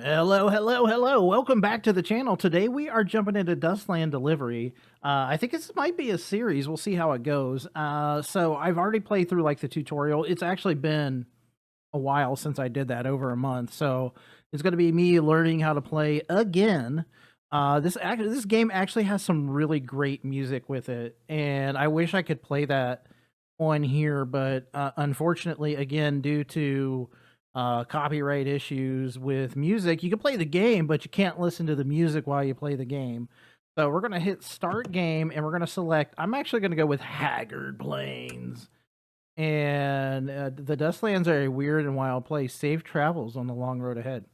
Hello, hello, hello. Welcome back to the channel. Today we are jumping into Dustland Delivery. I think this might be a series. We'll see how it goes. So I've already played through like the tutorial. It's actually been a while since I did that, over a month. So it's going to be me learning how to play again. This game actually has some really great music with it, and I wish I could play that on here, but unfortunately, again, due to copyright issues with music, you can play the game, but you can't listen to the music while you play the game. So we're gonna hit start game, and we're gonna select. I'm actually gonna go with Haggard Plains. And the Dustlands are a weird and wild place. Safe travels on the long road ahead.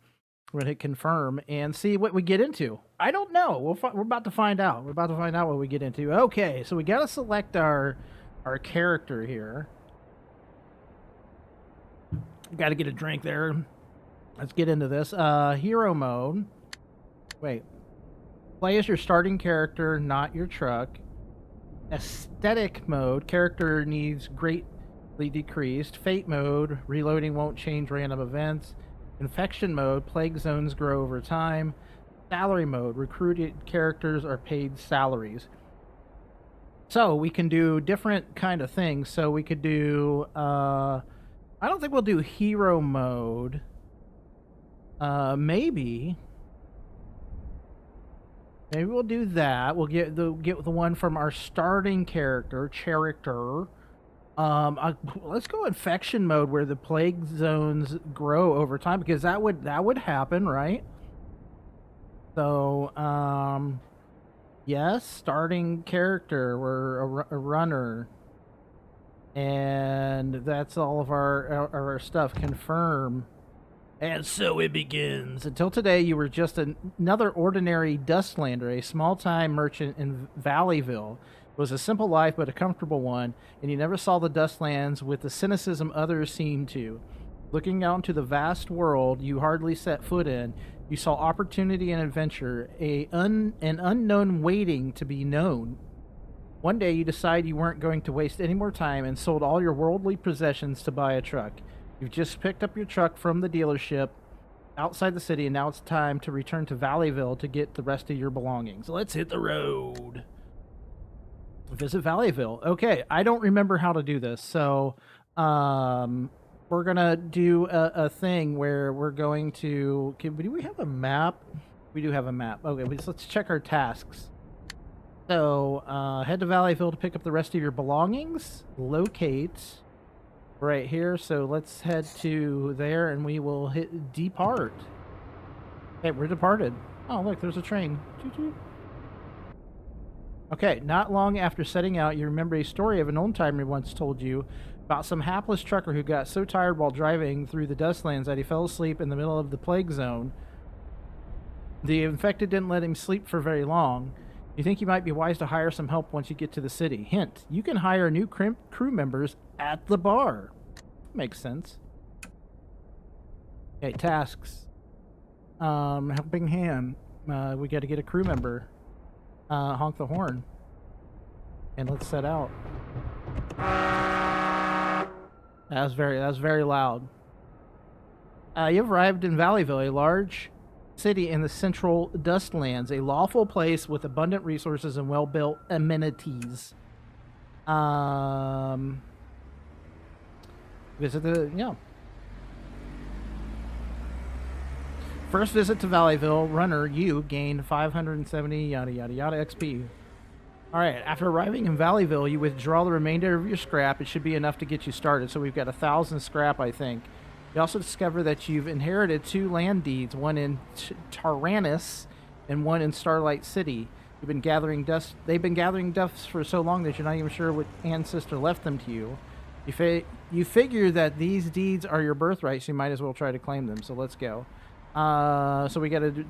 We're gonna hit confirm and see what we get into. I don't know. We're about to find out. We're about to find out what we get into. Okay, so we gotta select our character here. Got to get a drink there. Let's get into this. Hero mode. Wait. Play as your starting character, not your truck. Aesthetic mode. Character needs greatly decreased. Fate mode. Reloading won't change random events. Infection mode. Plague zones grow over time. Salary mode. Recruited characters are paid salaries. So we can do different kind of things. So we could do... I don't think we'll do hero mode. Maybe we'll do that. We'll get the one from our starting character. Let's go infection mode, where the plague zones grow over time, because that would happen, right? So yes, starting character. We're a runner. And that's all of our stuff. Confirm. And so it begins. Until today, you were just another ordinary Dustlander, a small-time merchant in Valleyville. It was a simple life, but a comfortable one, and you never saw the Dustlands with the cynicism others seem to. Looking out into the vast world you hardly set foot in, you saw opportunity and adventure, an unknown waiting to be known. One day you decide you weren't going to waste any more time and sold all your worldly possessions to buy a truck. You've just picked up your truck from the dealership outside the city, and now it's time to return to Valleyville to get the rest of your belongings. Let's hit the road. Visit Valleyville. Okay, I don't remember how to do this, so we're gonna do a thing where we're going to... do we have a map? We do have a map. Okay, let's check our tasks. So, head to Valleyville to pick up the rest of your belongings. Locate right here. So let's head to there, and we will hit depart. Okay, we're departed. Oh, look, there's a train. Choo-choo. Okay, not long after setting out, you remember a story of an old-timer once told you about some hapless trucker who got so tired while driving through the Dustlands that he fell asleep in the middle of the plague zone. The infected didn't let him sleep for very long. You think you might be wise to hire some help once you get to the city. Hint, you can hire new crew members at the bar. Makes sense. Okay, tasks. Helping hand. We got to get a crew member. Honk the horn. And let's set out. That was very loud. You've arrived in Valleyville, a large city in the central Dustlands, a lawful place with abundant resources and well-built amenities. Visit the first visit to Valleyville. Runner, you gained 570 yada yada yada XP. Alright, after arriving in Valleyville, you withdraw the remainder of your scrap. It should be enough to get you started. So we've got 1,000 scrap, I think. You also discover that you've inherited 2 land deeds, one in Tyrannus and one in Starlight City. You've been gathering dust. They've been gathering dust for so long that you're not even sure what ancestor left them to you. You figure that these deeds are your birthright, so you might as well try to claim them. So let's go. So we got to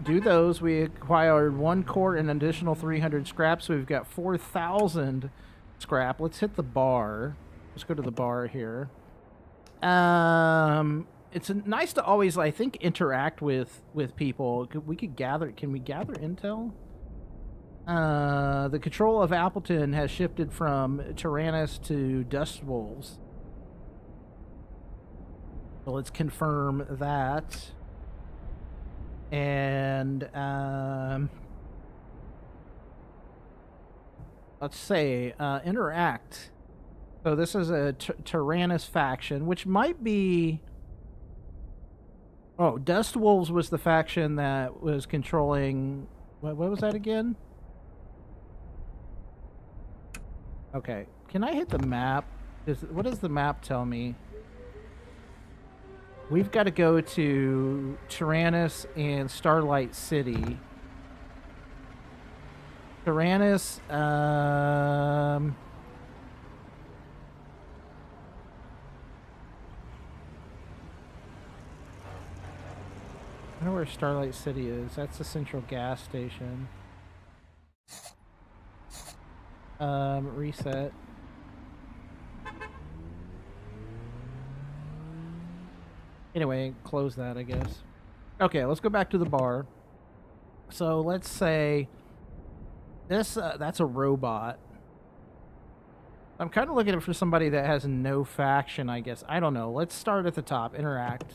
do those. We acquired 1 core and an additional 300 scrap, so we've got 4,000 scrap. Let's hit the bar. Let's go to the bar here. It's nice to always, I think, interact with people. Can we gather intel? The control of Appleton has shifted from Tyrannus to Dustwolves. So let's confirm that. And let's say interact. So this is a Tyrannus faction, which might be. Oh, Dust Wolves was the faction that was controlling. What was that again? Okay, can I hit the map? What does the map tell me? We've got to go to Tyrannus and Starlight City. Tyrannus, I don't know where Starlight City is. That's the central gas station. Reset. Anyway, close that, I guess. Okay, let's go back to the bar. So let's say this, that's a robot. I'm kind of looking for somebody that has no faction, I guess. I don't know. Let's start at the top. Interact.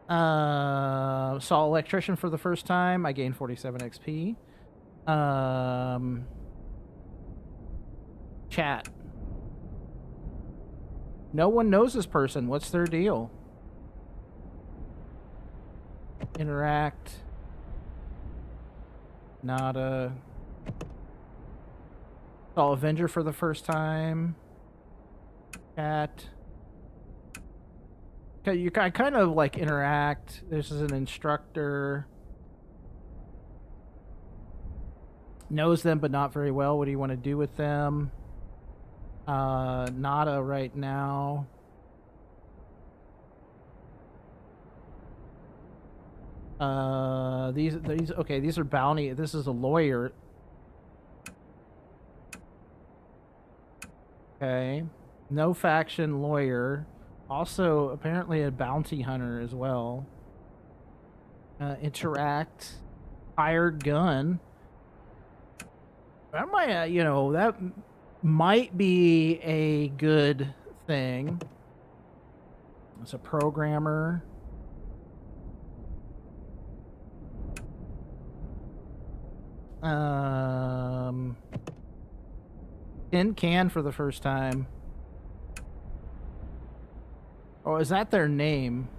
Saw electrician for the first time. I gained 47 XP. Chat. No one knows this person. What's their deal? Interact. Nada. Saw Avenger for the first time. Chat. Okay, you kind of like interact. This is an instructor. Knows them, but not very well. What do you want to do with them? Nada right now. These okay, these are bounty. This is a lawyer. Okay. No faction lawyer. Also apparently a bounty hunter as well. Interact. Hired gun. That might you know, that might be a good thing. It's a programmer. Tin can for the first time. Oh, is that their name?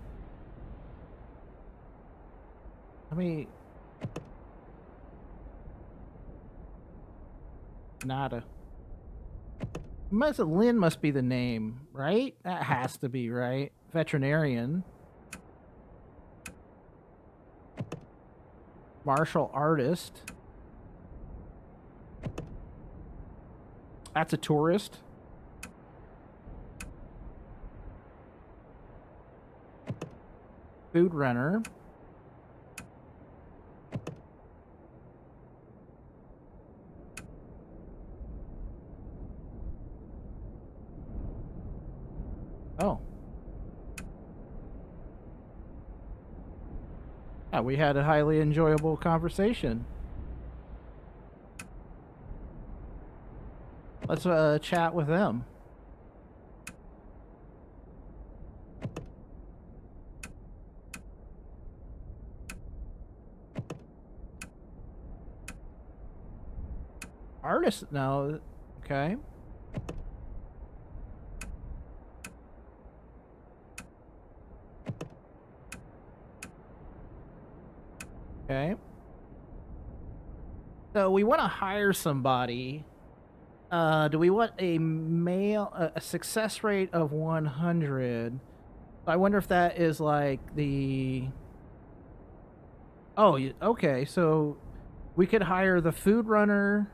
Let me. Nada. Lynn must be the name, right? That has to be, right? Veterinarian. Martial artist. That's a tourist. Food runner. Oh. Yeah, we had a highly enjoyable conversation. Let's chat with them. Artist? No. Okay. Okay. So we want to hire somebody. Do we want a male, a success rate of 100? I wonder if that is like the. Oh, okay. So we could hire the food runner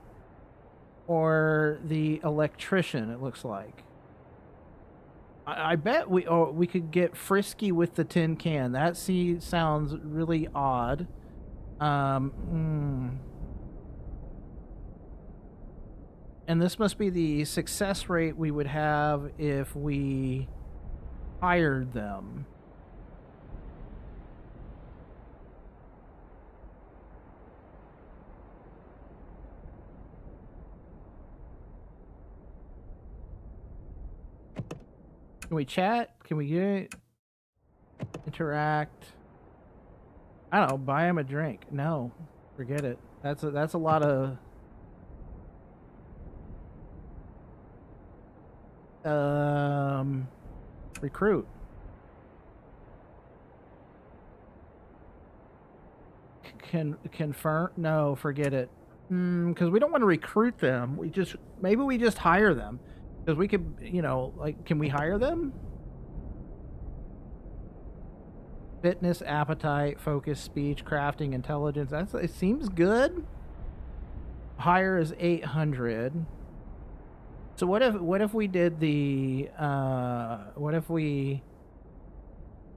or the electrician. It looks like. I bet we could get frisky with the tin can. That sounds really odd. And this must be the success rate we would have if we hired them. Can we chat? Can we get interact? I don't know, buy him a drink. No, forget it. That's a lot of recruit. Confirm? No, forget it. Because we don't want to recruit them. Maybe we just hire them. Because we could, like, can we hire them? Fitness, appetite, focus, speech, crafting, intelligence. It seems good. Hire is 800. So what if we did the what if we?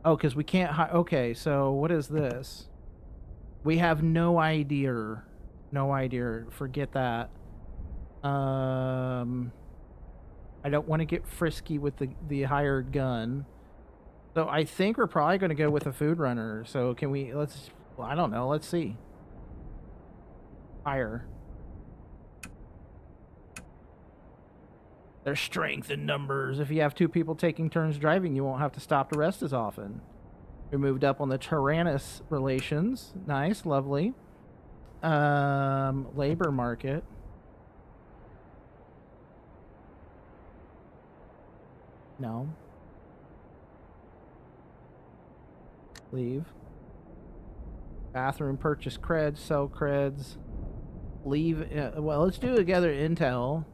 Oh, because we can't hire. Okay, so what is this? We have no idea. No idea. Forget that. I don't want to get frisky with the hired gun. So I think we're probably going to go with a food runner. So can we, well, I don't know. Let's see. Hire. There's strength in numbers. If you have 2 people taking turns driving, you won't have to stop to rest as often. We moved up on the Tyrannus relations. Nice, lovely. Labor market. No. Leave. Bathroom purchase creds, sell creds. Leave. Well, let's do together intel.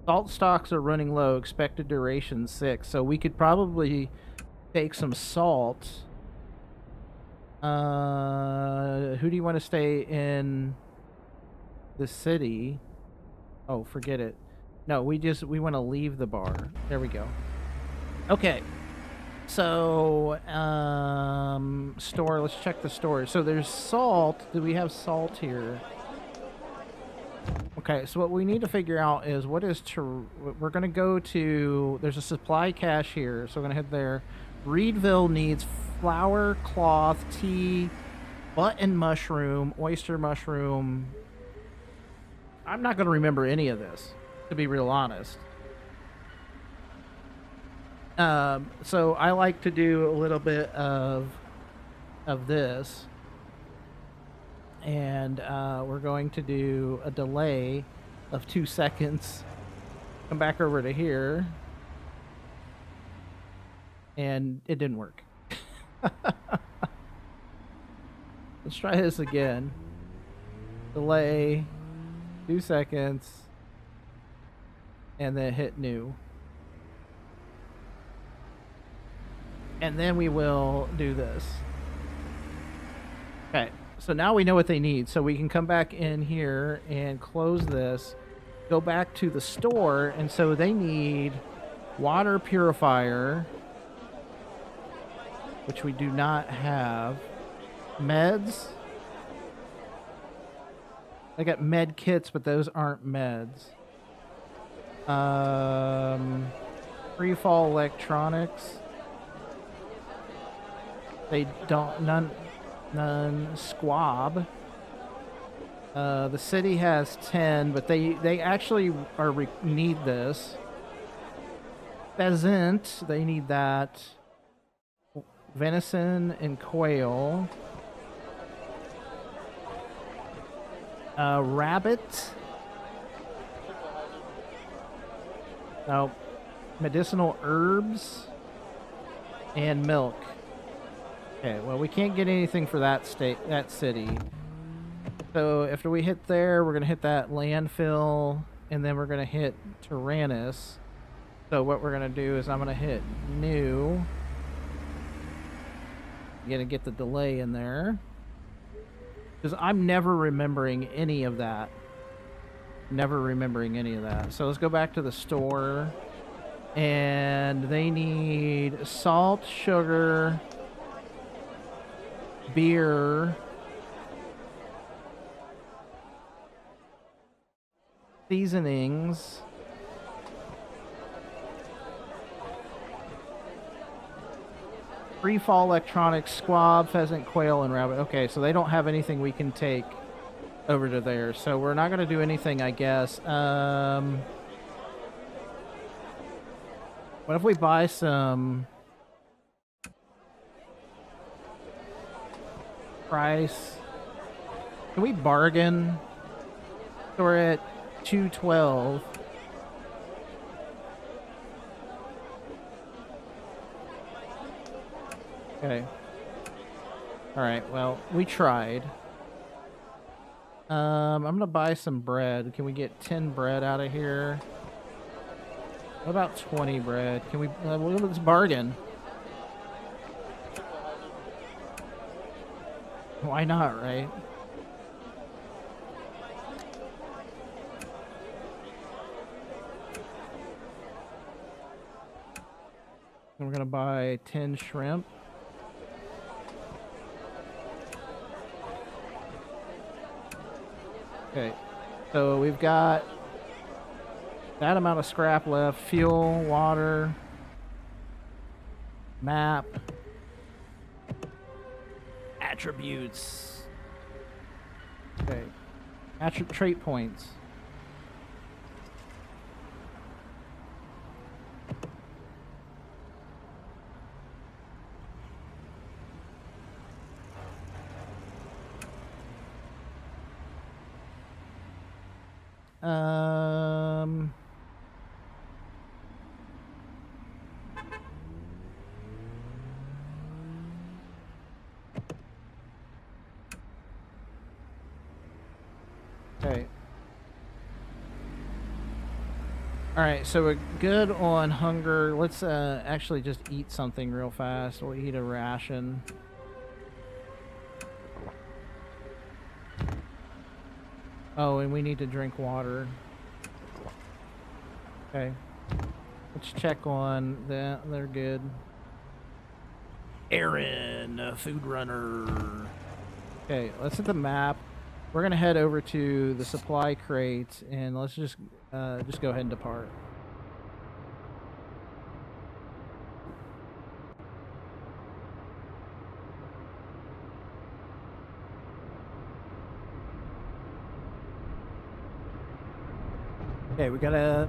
Salt stocks are running low. Expected duration 6. So we could probably take some salt. Who do you want to stay in the city? Oh, forget it. No, we want to leave the bar. There we go. Okay. So, store. Let's check the store. So there's salt. Do we have salt here? Okay, so what we need to figure out is we're going to go to, there's a supply cache here, so we're going to head there. Reedville needs flour, cloth, tea, button mushroom, oyster mushroom. I'm not going to remember any of this, to be real honest. So I like to do a little bit of this. And we're going to do a delay of 2 seconds. Come back over to here. And it didn't work. Let's try this again. Delay 2 seconds. And then hit new. And then we will do this. Okay. So now we know what they need. So we can come back in here and close this. Go back to the store. And so they need water purifier, which we do not have. Meds. I got med kits, but those aren't meds. Free fall electronics. They don't, none. Squab. The city has 10, but they actually need this. Pheasant, they need that. Venison and quail. Rabbit. Oh, medicinal herbs and milk. Okay, well, we can't get anything for that city. So after we hit there, we're going to hit that landfill, and then we're going to hit Tyrannus. So what we're going to do is I'm going to hit new. I'm going to get the delay in there. Because I'm never remembering any of that. Never remembering any of that. So let's go back to the store. And they need salt, sugar, beer, seasonings, free fall electronics, squab, pheasant, quail, and rabbit. Okay, so they don't have anything we can take over to there, so we're not going to do anything, I guess. What if we buy some price. Can we bargain? So we're at 212. Okay. Alright, well, we tried. I'm gonna buy some bread. Can we get 10 bread out of here? What about 20 bread? Can we, let's bargain. Why not, right? And we're gonna buy 10 shrimp. Okay, so we've got that amount of scrap left. Fuel, water, map, attributes. Okay, trait points. Okay. Alright, so we're good on hunger. Let's actually just eat something real fast. We'll eat a ration. Oh, and we need to drink water. Okay. Let's check on that. They're good. Aaron, food runner. Okay, let's hit the map. We're gonna head over to the supply crates and let's just go ahead and depart. Okay, we gotta.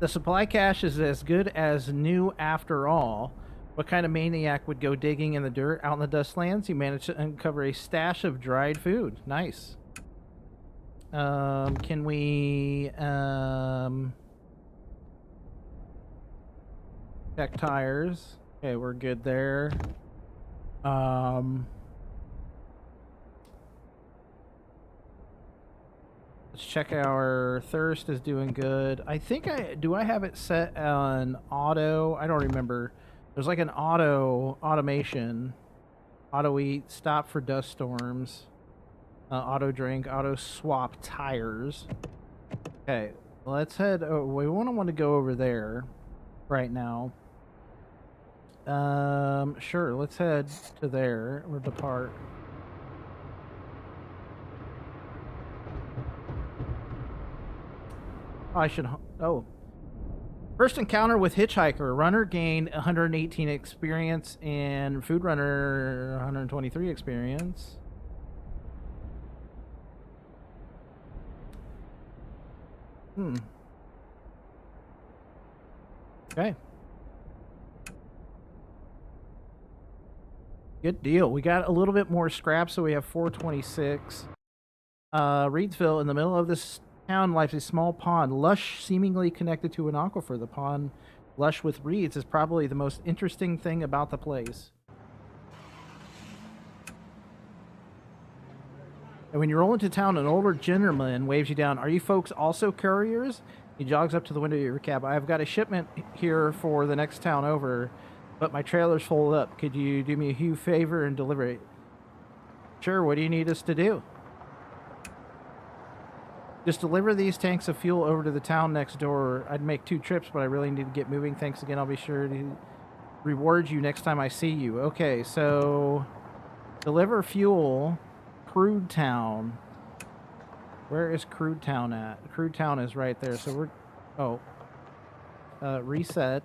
The supply cache is as good as new after all. What kind of maniac would go digging in the dirt out in the Dustlands? You managed to uncover a stash of dried food. Nice. Can we check tires? Okay, we're good there. Let's check our thirst is doing good. I think I have it set on auto. I don't remember. There's like an automation. Auto eat, stop for dust storms. Auto drink, auto swap tires. Okay, let's head. Oh, we want to go over there right now. Sure. Let's head to there or depart. I should. Oh. First encounter with hitchhiker. Runner gained 118 experience and food runner 123 experience. Okay. Good deal. We got a little bit more scrap, so we have 426. Reedsville, in the middle of this town lies a small pond, lush, seemingly connected to an aquifer. The pond, lush with reeds, is probably the most interesting thing about the place. And when you roll into town, an older gentleman waves you down. Are you folks also couriers? He jogs up to the window of your cab. I've got a shipment here for the next town over, but my trailer's full up. Could you do me a huge favor and deliver it? Sure, what do you need us to do? Just deliver these tanks of fuel over to the town next door. I'd make 2 trips, but I really need to get moving. Thanks again. I'll be sure to reward you next time I see you. Okay, so deliver fuel. Crude Town. Where is Crude Town at? Crude Town is right there. So we're... Oh. Reset.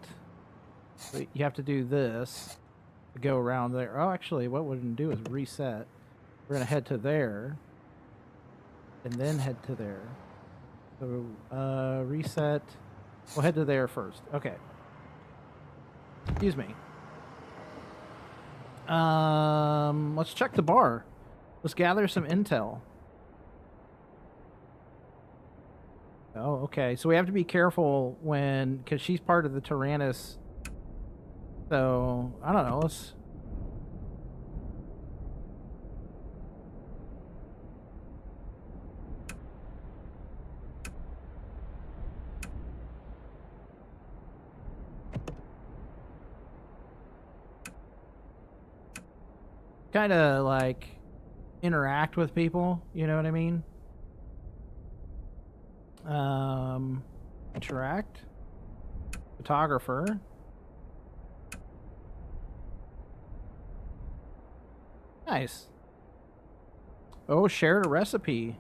You have to do this to go around there. Oh, actually, what we're going to do is reset. We're going to head to there. And then head to there. So, reset. We'll head to there first. Okay. Excuse me. Let's check the bar. Let's gather some intel. Oh, okay. So we have to be careful because she's part of the Tyrannus. So, I don't know. Let's... kind of like interact with people, you know what I mean? Interact. Photographer. Nice. Oh, shared a recipe.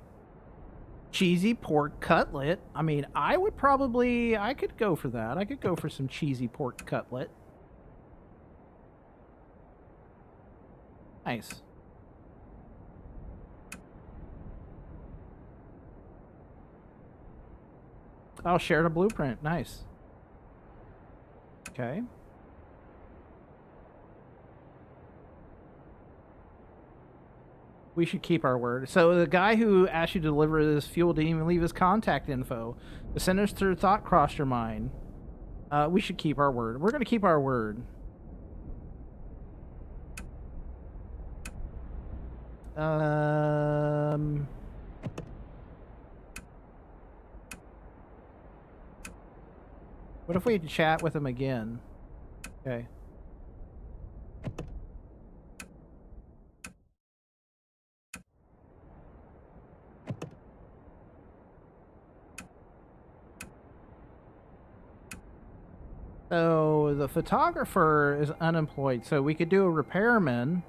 Cheesy pork cutlet. I mean, I could go for that. I could go for some cheesy pork cutlet. Nice. Oh, shared a blueprint. Nice. Okay. We should keep our word. So the guy who asked you to deliver this fuel didn't even leave his contact info. The sinister thought crossed your mind. We should keep our word. We're going to keep our word. What if we chat with him again? Okay. So the photographer is unemployed, so we could do a repairman.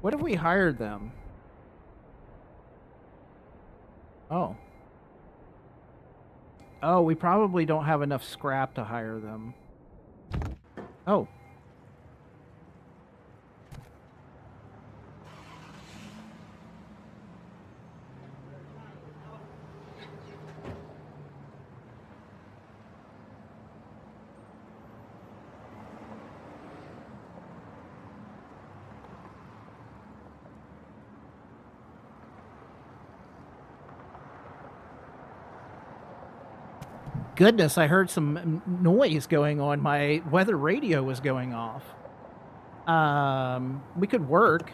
What if we hired them? Oh. Oh, we probably don't have enough scrap to hire them. Oh. Goodness, I heard some noise going on. My weather radio was going off. We could work.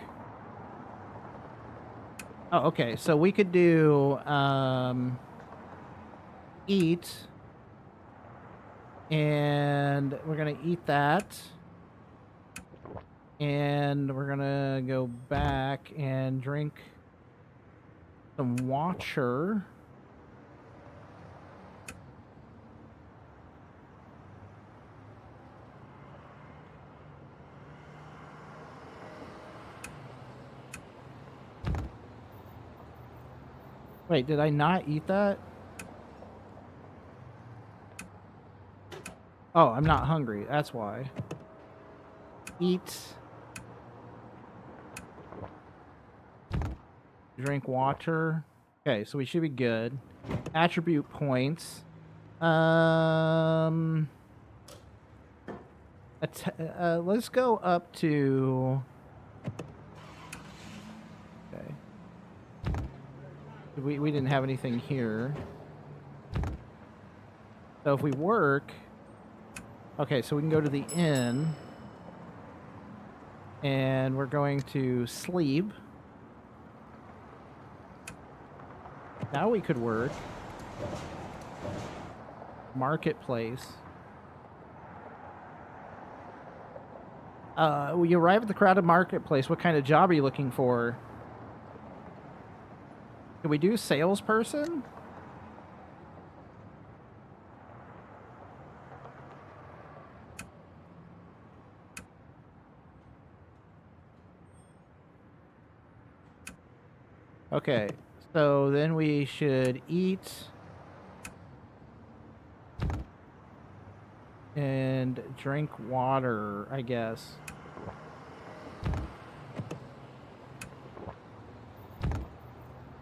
Oh, okay. So we could do eat, and we're gonna eat that, and we're gonna go back and drink some water. Wait, did I not eat that? Oh, I'm not hungry. That's why. Eat. Drink water. Okay, so we should be good. Attribute points. Let's go up to... Okay. We didn't have anything here. So if we work... Okay, so we can go to the inn. And we're going to sleep. Now we could work. Marketplace. When you arrive at the crowded marketplace, what kind of job are you looking for? Can we do salesperson? Okay, so then we should eat and drink water, I guess.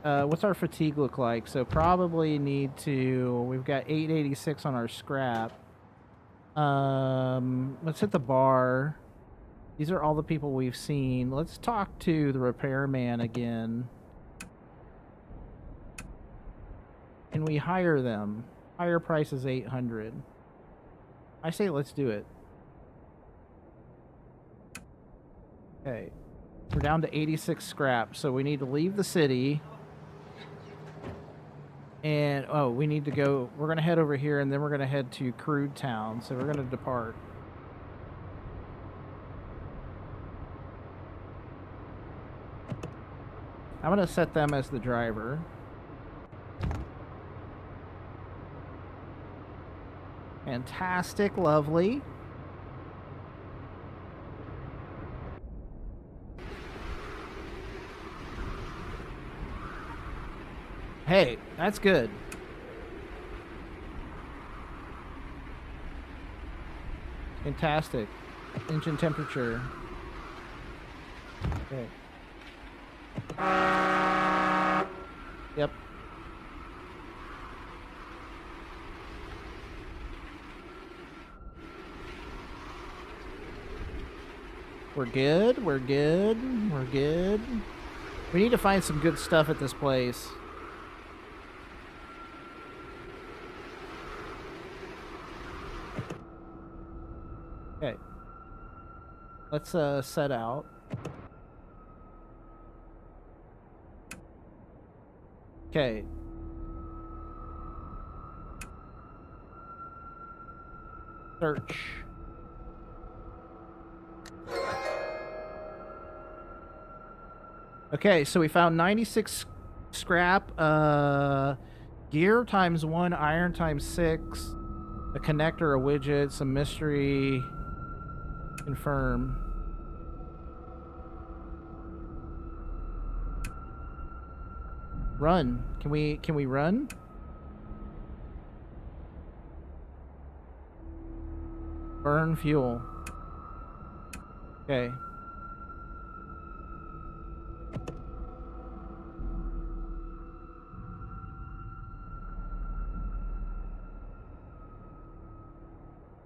What's our fatigue look like? So probably need to... We've got 886 on our scrap. Let's hit the bar. These are all the people we've seen. Let's talk to the repairman again. Can we hire them? Higher price is 800. I say let's do it. Okay. We're down to 86 scrap, so we need to leave the city. And, oh, we need to go... We're going to head over here, and then we're going to head to Crude Town. So we're going to depart. I'm going to set them as the driver. Fantastic, lovely. Hey, that's good. Fantastic. Engine temperature. Okay. Yep. We're good, we're good, we're good. We need to find some good stuff at this place. Okay. Let's set out. Okay. Search. Okay, so we found 96 scrap, gear times 1, iron times 6, a connector, a widget, some mystery, confirm. Run. Can we run? Burn fuel. Okay.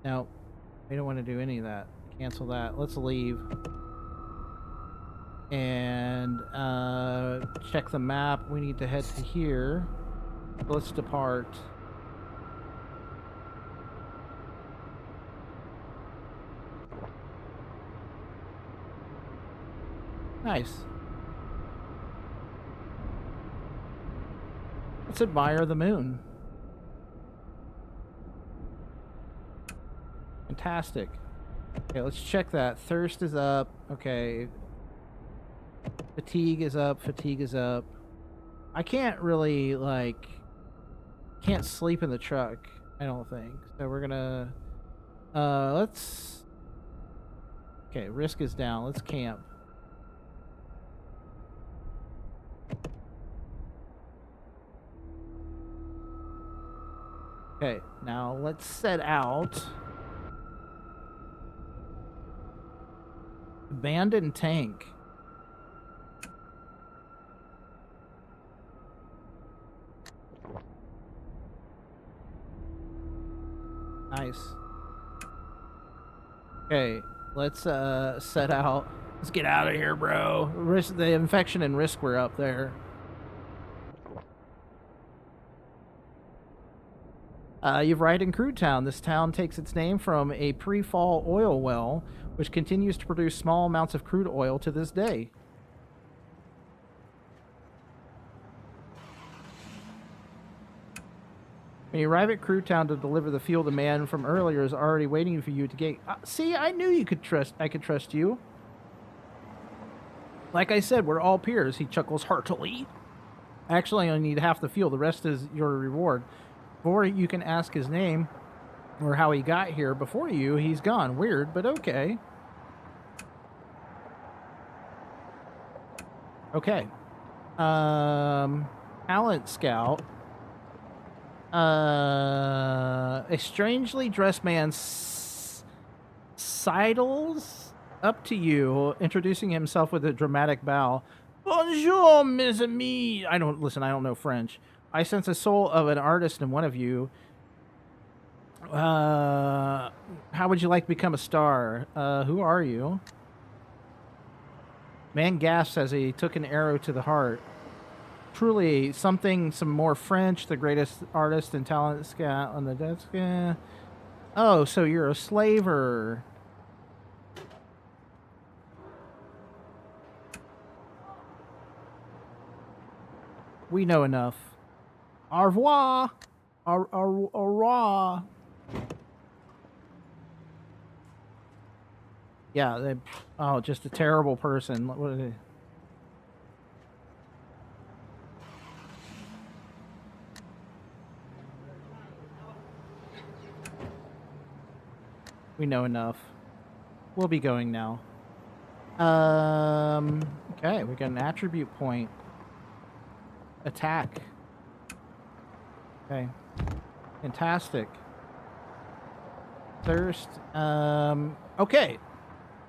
No, we don't want to do any of that. Cancel that. Let's leave. And check the map. We need to head to here. Let's depart. Nice. Let's admire the moon. Fantastic. Okay, let's check that. Thirst is up. Okay. Fatigue is up. Fatigue is up. I can't really, like... Can't sleep in the truck, I don't think. So we're gonna... let's... Okay, risk is down. Let's camp. Okay, now let's set out. Abandoned tank. Nice. Okay, let's set out. Let's get out of here, bro. Risk, the infection and risk were up there. You've arrived in Crude Town. This town takes its name from a pre-fall oil well, which continues to produce small amounts of crude oil to this day. When you arrive at Crude Town to deliver the fuel, the man from earlier is already waiting for you to get... see, I knew you could trust... I could trust you. Like I said, we're all peers. He chuckles heartily. Actually, I only need half the fuel. The rest is your reward. Before you can ask his name or how he got here, before you, he's gone. Weird, but okay. Okay. Talent scout. A strangely dressed man sidles up to you, introducing himself with a dramatic bow. Bonjour, mes amis. I don't know French. I sense a soul of an artist in one of you. How would you like to become a star? Who are you? Man gasps as he took an arrow to the heart. Truly, some more French, the greatest artist and talent scout on the desk. Oh, so you're a slaver. We know enough. Au revoir. Au revoir. Yeah, oh, just a terrible person. What are they? We know enough. We'll be going now. Okay, we got an attribute point. Attack. Okay. Fantastic. Thirst. Okay.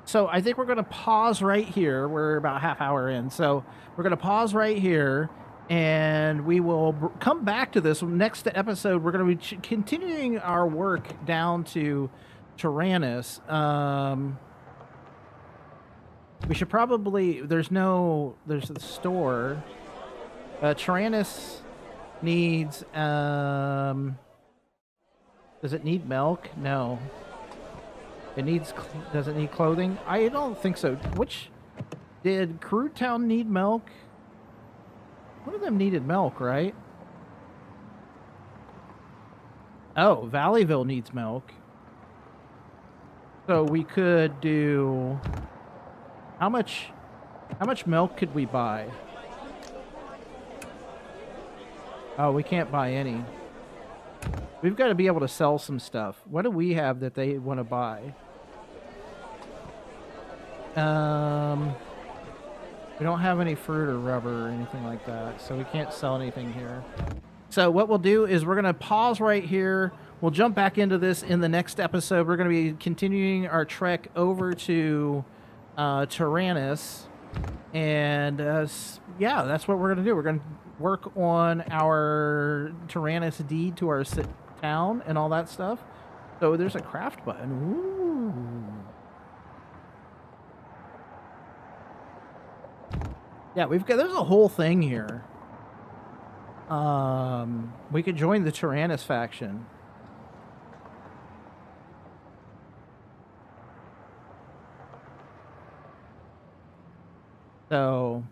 So I think we're going to pause right here. We're about half hour in. So we're going to pause right here and we will come back to this next episode. We're going to be continuing our work down to Tyrannus. We should probably, there's the store. Tyrannus needs, does it need milk? No. It needs, does it need clothing? I don't think so. Did Crude Town need milk? One of them needed milk, right? Oh, Valleyville needs milk. So we could do, how much milk could we buy? Oh, we can't buy any. We've got to be able to sell some stuff. What do we have that they want to buy? We don't have any fruit or rubber or anything like that, so we can't sell anything here. So what we'll do is we're going to pause right here. We'll jump back into this in the next episode. We're going to be continuing our trek over to Tyrannus. And yeah, that's what we're going to do. We're going to work on our Tyrannus deed to our town and all that stuff. So there's a craft button. Ooh. Yeah, there's a whole thing here. We could join the Tyrannus faction. So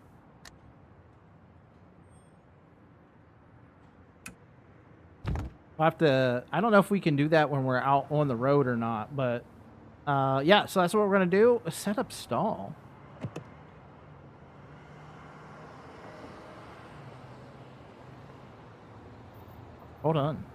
we'll have to, I don't know if we can do that when we're out on the road or not, but yeah, so that's what we're going to do. Set up stall. Hold on.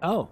Oh.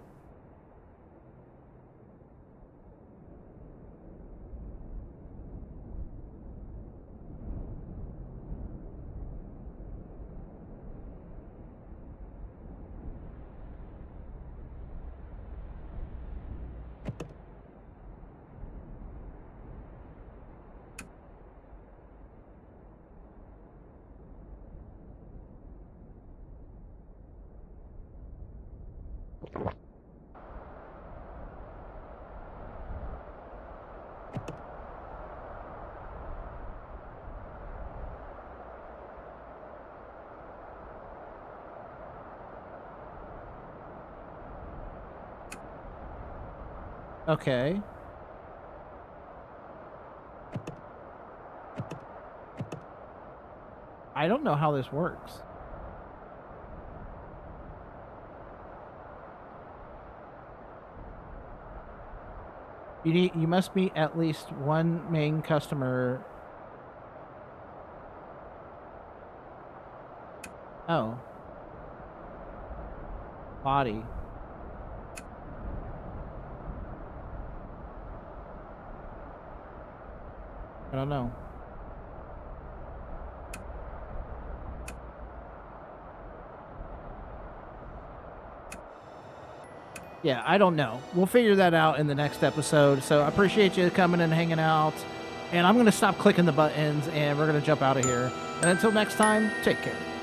Okay. I don't know how this works. You must meet at least one main customer. Oh. Body. I don't know. Yeah, I don't know. We'll figure that out in the next episode. So I appreciate you coming and hanging out. And I'm going to stop clicking the buttons and we're going to jump out of here. And until next time, take care.